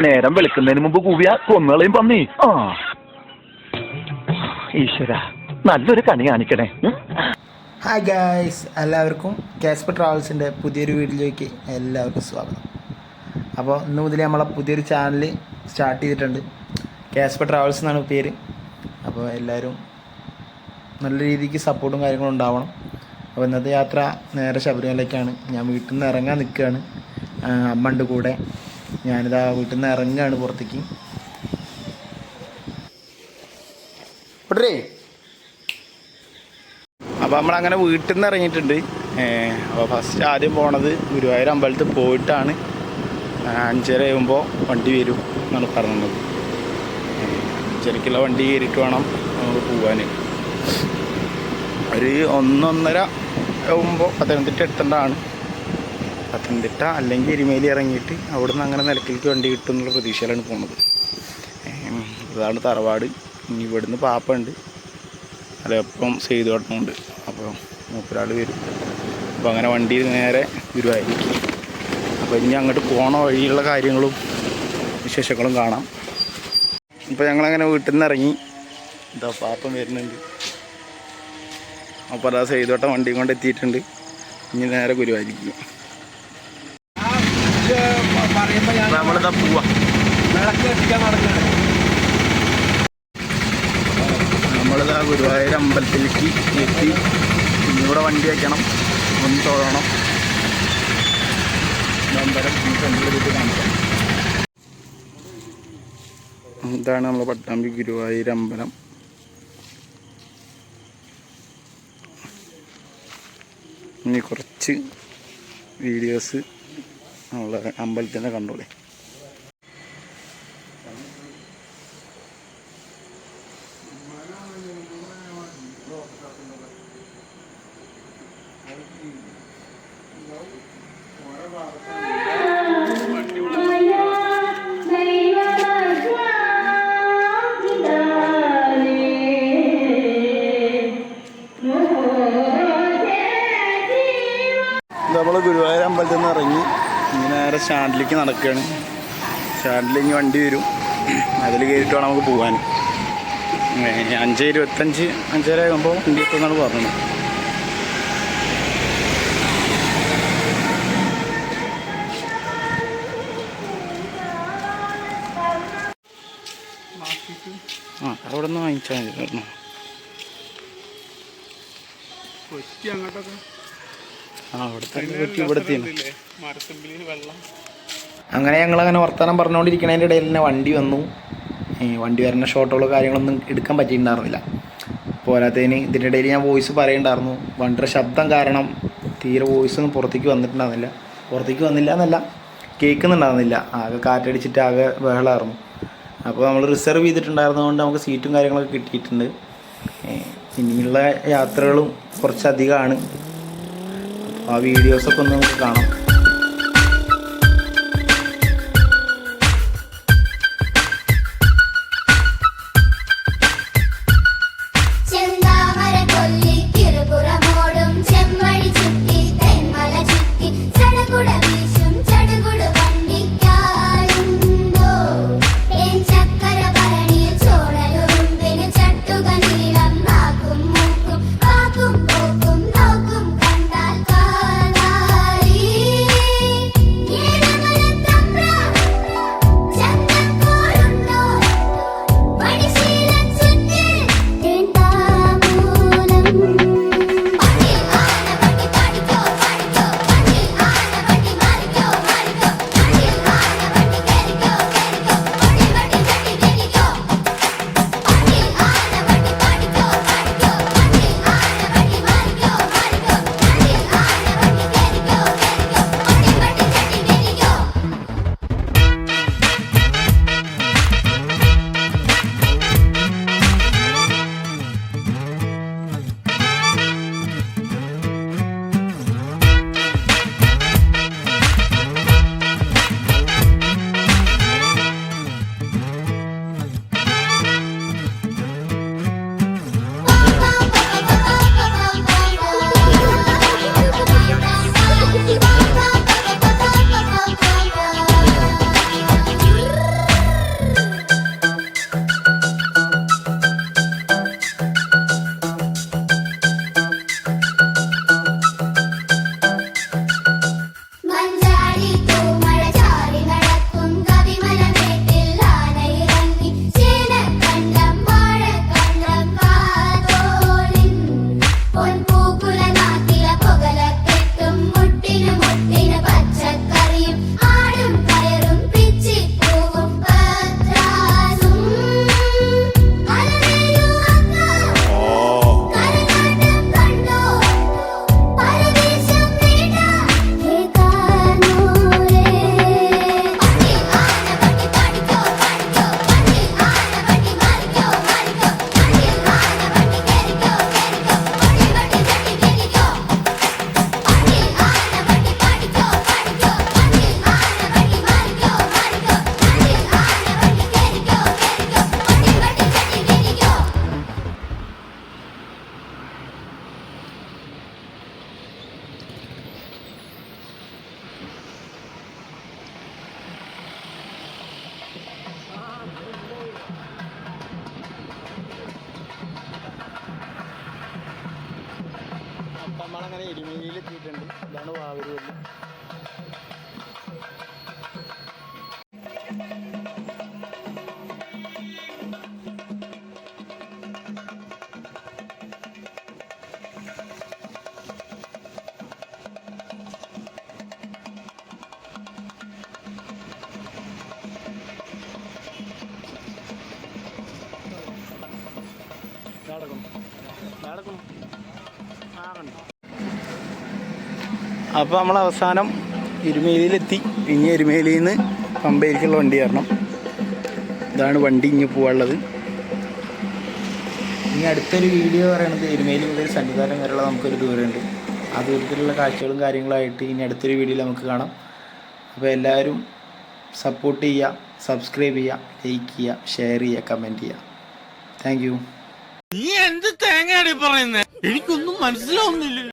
നേരം വെളുക്കുന്നതിന് മുമ്പ് കൂവിയ കൊന്നുകളയും പന്നി. ആ ഈശ്വര, നല്ലൊരു കണി കാണിക്കണേ. ഹായ് ഗായ്സ്, എല്ലാവർക്കും കാസ്പർ ട്രാവൽസിൻ്റെ പുതിയൊരു വീഡിയോയിലേക്ക് എല്ലാവർക്കും സ്വാഗതം. അപ്പോൾ ഇന്ന് മുതൽ നമ്മളെ പുതിയൊരു ചാനൽ സ്റ്റാർട്ട് ചെയ്തിട്ടുണ്ട്. കാസ്പർ ട്രാവൽസ് എന്നാണ് പേര്. അപ്പോൾ എല്ലാവരും നല്ല രീതിക്ക് സപ്പോർട്ടും കാര്യങ്ങളും ഉണ്ടാവണം. അപ്പോൾ ഇന്നത്തെ യാത്ര നേരെ ശബരിമലയ്ക്കാണ്. ഞാൻ വീട്ടിൽ നിന്ന് ഇറങ്ങാൻ നിൽക്കുകയാണ്. അമ്മ ഉണ്ട് കൂടെ. ഞാനിതാ വീട്ടിൽ നിന്ന് ഇറങ്ങുകയാണ് പുറത്തേക്ക്. ഓട്ടേ. അപ്പോൾ നമ്മളങ്ങനെ വീട്ടിൽ നിന്ന് ഇറങ്ങിയിട്ടുണ്ട്. അപ്പോൾ ഫസ്റ്റ് ആദ്യം പോണത് ഗുരുവായൂർ അമ്പലത്തിൽ പോയിട്ടാണ്. 5:30 ആകുമ്പോൾ വണ്ടി വരും എന്നാണ് പറഞ്ഞത്. 5:30 വണ്ടി കയറിയിട്ട് വേണം നമുക്ക് പോകാൻ. ഒരു 1-1:30 ആകുമ്പോൾ പത്തനംതിട്ട എത്തേണ്ടതാണ്. പത്തനംതിട്ട അല്ലെങ്കിൽ എരുമേലി ഇറങ്ങിയിട്ട് അവിടുന്ന് അങ്ങനെ നിലയ്ക്കലേക്ക് വണ്ടി കിട്ടും എന്നുള്ള പ്രതീക്ഷയിലാണ് പോകുന്നത്. അതാണ് തറവാട്. ഇനി ഇവിടുന്ന് പാപ്പുണ്ട്, അതിലൊപ്പം ചെയ്തോട്ടമുണ്ട്. അപ്പോൾ മൂപ്പരാൾ വരും. അപ്പോൾ അങ്ങനെ വണ്ടിയിൽ നേരെ ഗുരുവായൂരിലേക്ക്. അപ്പോൾ ഇനി അങ്ങോട്ട് പോണ വഴിയുള്ള കാര്യങ്ങളും വിശേഷങ്ങളും കാണാം. ഇപ്പോൾ ഞങ്ങളങ്ങനെ വീട്ടിൽ നിന്ന് ഇറങ്ങി. എന്താ പാപ്പം വരുന്നുണ്ട്. അപ്പോൾ അതാ ചെയ്തോട്ടം വണ്ടിയും കൊണ്ട് എത്തിയിട്ടുണ്ട്. ഇനി നേരെ ഗുരുവായൂരിലേക്ക് നമ്മളിതാ പോവാ. നമ്മളിതാ ഗുരുവായൂർ അമ്പലത്തിലേക്ക് എത്തി. ഇന്നിവിടെ വണ്ടി വയ്ക്കണം, ഒന്ന് തൊഴണം. അമ്പലം കാണിക്കാം. ഇതാണ് നമ്മളെ പട്ടാമ്പി ഗുരുവായൂർ അമ്പലം. ഇനി കുറച്ച് വീഡിയോസ് നമ്മളെ അമ്പലത്തിൻ്റെ കണ്ടോളെ. നമ്മൾ ഗുരുവായൂർ അമ്പലത്തിൽ നിന്ന് ഇറങ്ങി ഇനി നേരെ സ്റ്റാൻഡിലേക്ക് നടക്കുകയാണ്. സ്റ്റാൻഡിൽ ഇനി വണ്ടി വരും, അതിൽ കയറിയിട്ട് വേണം നമുക്ക് പോകാൻ. 5:25 5:30 ആകുമ്പോൾ വണ്ടി എത്തുമെന്നാണ് പറഞ്ഞത്. അവിടെ നിന്ന് വാങ്ങിച്ചാൽ മതി. അങ്ങനെ ഞങ്ങളങ്ങനെ വർത്തമാനം പറഞ്ഞുകൊണ്ടിരിക്കുന്നതിൻ്റെ ഇടയിൽ തന്നെ വണ്ടി വന്നു. വണ്ടി വരുന്ന ഷോട്ടുകളോ കാര്യങ്ങളൊന്നും എടുക്കാൻ പറ്റിയിട്ടുണ്ടായിരുന്നില്ല. പോരാത്തതിന് ഇതിൻ്റെ ഇടയിൽ ഞാൻ വോയിസ് പറയുന്നുണ്ടായിരുന്നു. വണ്ടിയുടെ ശബ്ദം കാരണം തീരെ വോയിസ് ഒന്നും പുറത്തേക്ക് വന്നിട്ടുണ്ടായിരുന്നില്ല. പുറത്തേക്ക് വന്നില്ല എന്നല്ല, കേൾക്കുന്നുണ്ടായിരുന്നില്ല. ആകെ കാറ്റടിച്ചിട്ട് ആകെ ബഹളമായിരുന്നു. അപ്പോൾ നമ്മൾ റിസർവ് ചെയ്തിട്ടുണ്ടായിരുന്നതുകൊണ്ട് നമുക്ക് സീറ്റും കാര്യങ്ങളൊക്കെ കിട്ടിയിട്ടുണ്ട്. ഇനിയുള്ള യാത്രകളും കുറച്ചധികമാണ്. ആ വീഡിയോസൊക്കെ ഒന്ന് നമുക്ക് കാണാം. എരുമേലിയിലെത്തിയിട്ടുണ്ട്. ഇതാണ് വാവരുവള്ളി. അപ്പോൾ നമ്മൾ അവസാനം എരുമേലിയിലെത്തി. ഇനി എരുമേലിയിൽ നിന്ന് പമ്പയിലേക്കുള്ള വണ്ടി കയറണം. ഇതാണ് വണ്ടി ഇനി പോകാനുള്ളത്. ഇനി അടുത്തൊരു വീഡിയോ പറയണത് എരുമേലി മുതൽ സന്നിധാനം വരെയുള്ള നമുക്കൊരു ദൂരമുണ്ട്. ആ ദൂരത്തിലുള്ള കാഴ്ചകളും കാര്യങ്ങളായിട്ട് ഇനി അടുത്തൊരു വീഡിയോയിൽ നമുക്ക് കാണാം. അപ്പോൾ എല്ലാവരും സപ്പോർട്ട് ചെയ്യുക, സബ്സ്ക്രൈബ് ചെയ്യുക, ലൈക്ക് ചെയ്യുക, ഷെയർ ചെയ്യുക, കമൻറ്റ് ചെയ്യുക. Thank you. നീ എന്ത് തേങ്ങയാണ് പറയുന്നത്? എനിക്കൊന്നും മനസ്സിലാവുന്നില്ല.